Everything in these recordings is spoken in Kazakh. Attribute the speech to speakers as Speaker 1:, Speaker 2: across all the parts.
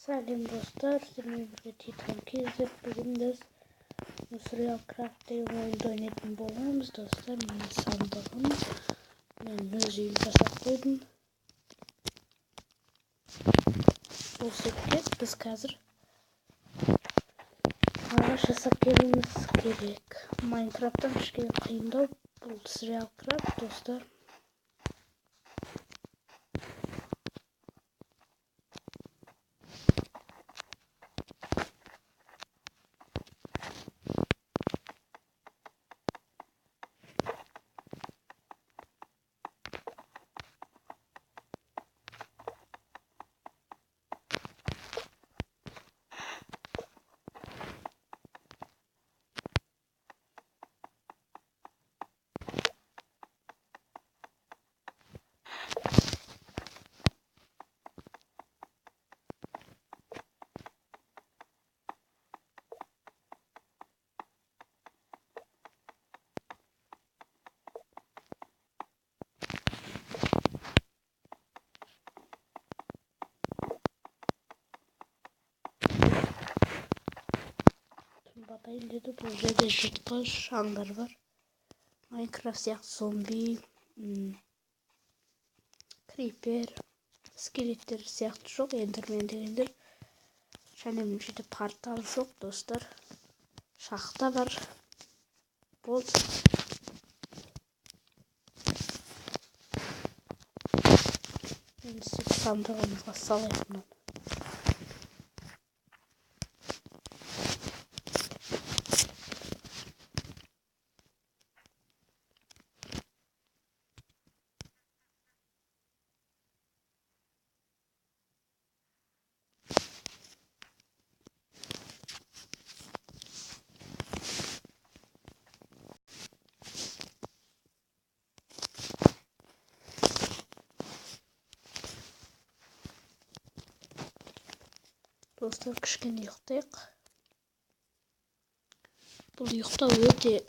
Speaker 1: Сәлем достар, сіздермен бірге Titan KZ. Бүгін біз Surreal Craft деген ойынды ойнайтын боламыз. Достар, менің сандығым. Мен өз үйім жасап қойдым. Бұл сетке біз қазір ағаш жасап келуіміз керек. Майнкрафттан кішкене қиындау. Бұл Surreal Craft, достар. Батайын деді, бұл жерде жыртқыш аңдар бар. Майнкрафт сияқты зомби, крипер, скелеттер сияқты жоқ, эндермен дегендер. Және бұл жерде портал жоқ, достар. Шахта бар. Болды. Енді сөйтіп сандығымызға салайық. Достар, кішкене ұйықтайық. Бұл ұйықтау өте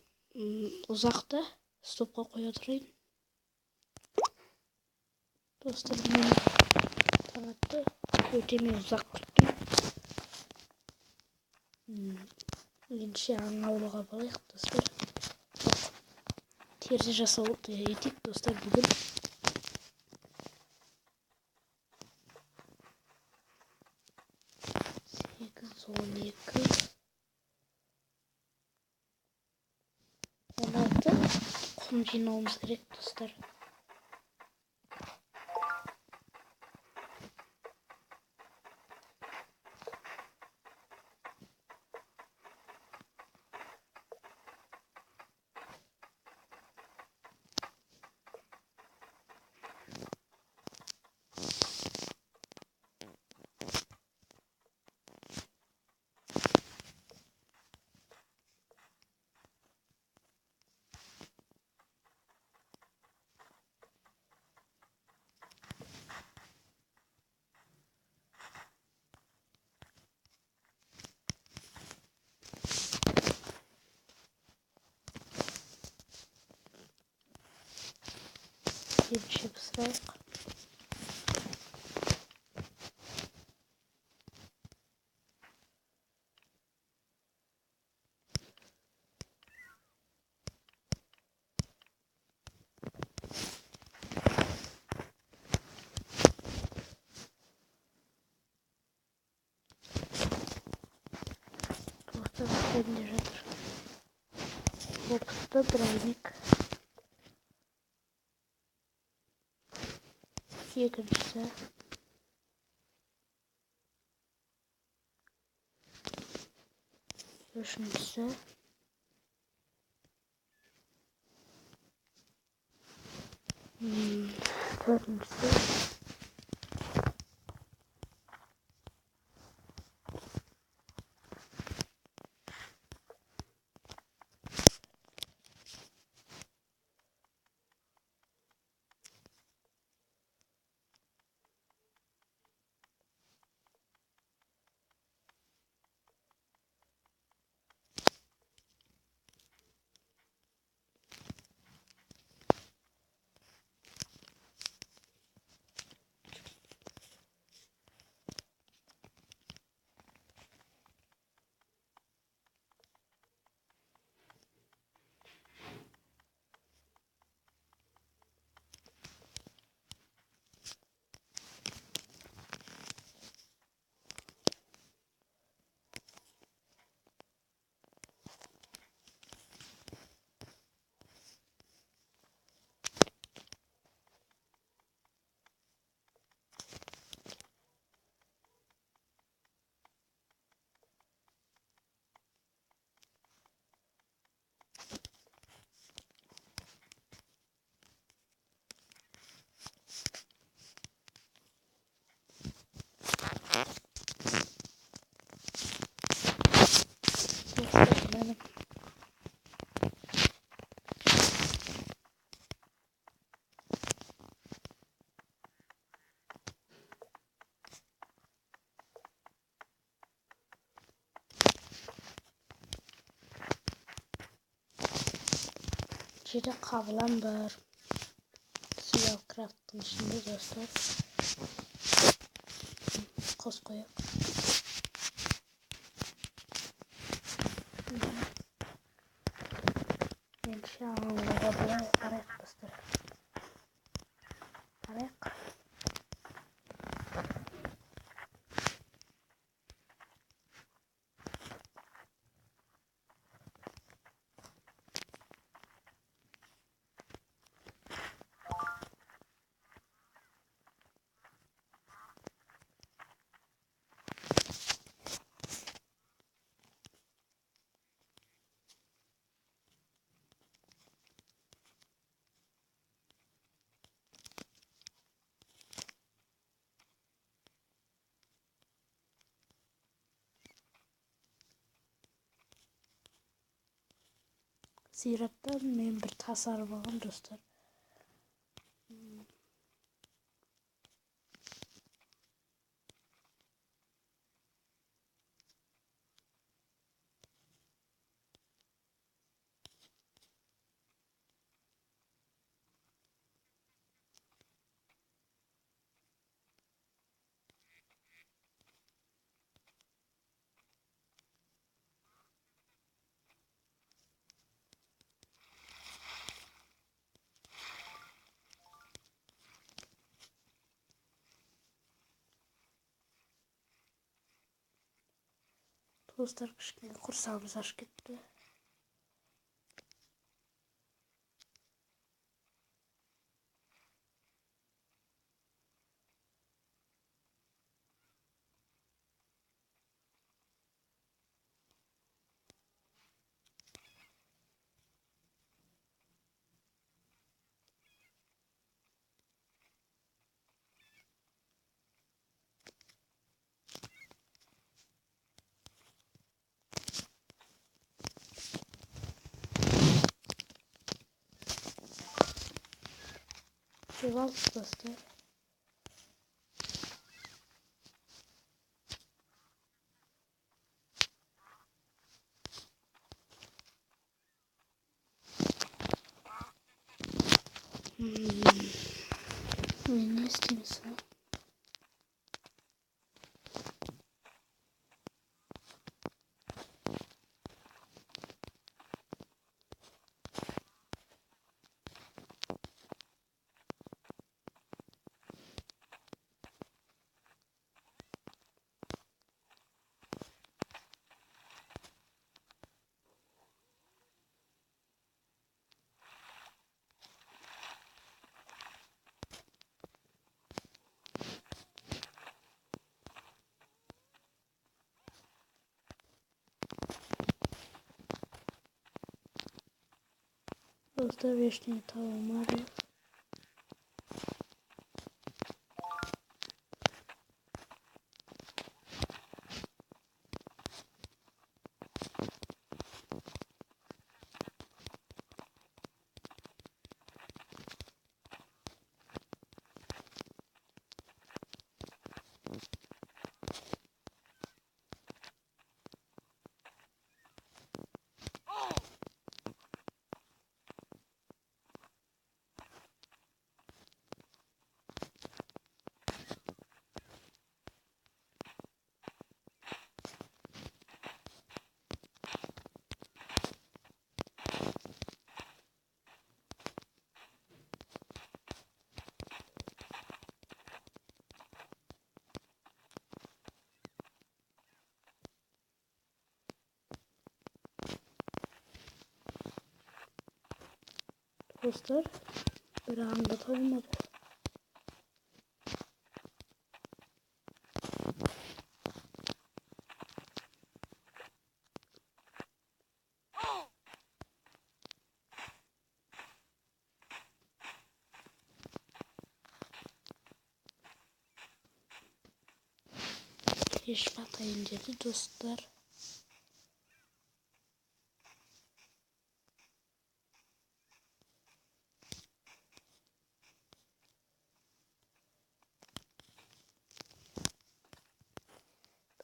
Speaker 1: ұзақты. Стопқа қоя тұрайын. Достар, мен таңатты өте ұзақ күттім. Ендеше аң аулауға барайық, достар. Терзе жасауды етейік, достар, бүгін. Құм жинауымыз керек, достар. Кепші пысырайық. Достар, үстінде жатыр. Боксты дровник. Екіншісі. Үшіншісі. Төртіншісі. Şöyle kablam var. Siyah craft'ın içinde dostlar. Kos koyup. İnşallah arayık dostlar. Arayık. Ziyaretten men bir tasarruf aldım dostlar. Dostlar kışkın kursağımız aşk etti. Şöyle dostlar. Ne istiyorsun? Dostlar 5 tane tavuğum var. Dostlar bir anda olmadı. Keşif atayım dedi dostlar.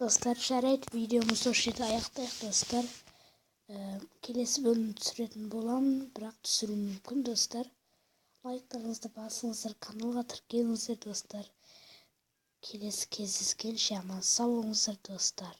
Speaker 1: Dostlar şerit videomuz hoşçakalın ayakta dostlar. келесі бөлім түсіретін боламын, бірақ түсіруім мүмкін достар. Лайктарыңызды басыңыздар, каналға тіркеліңіздер достар. Келесі кездескенше аман сау болыңыздар достар.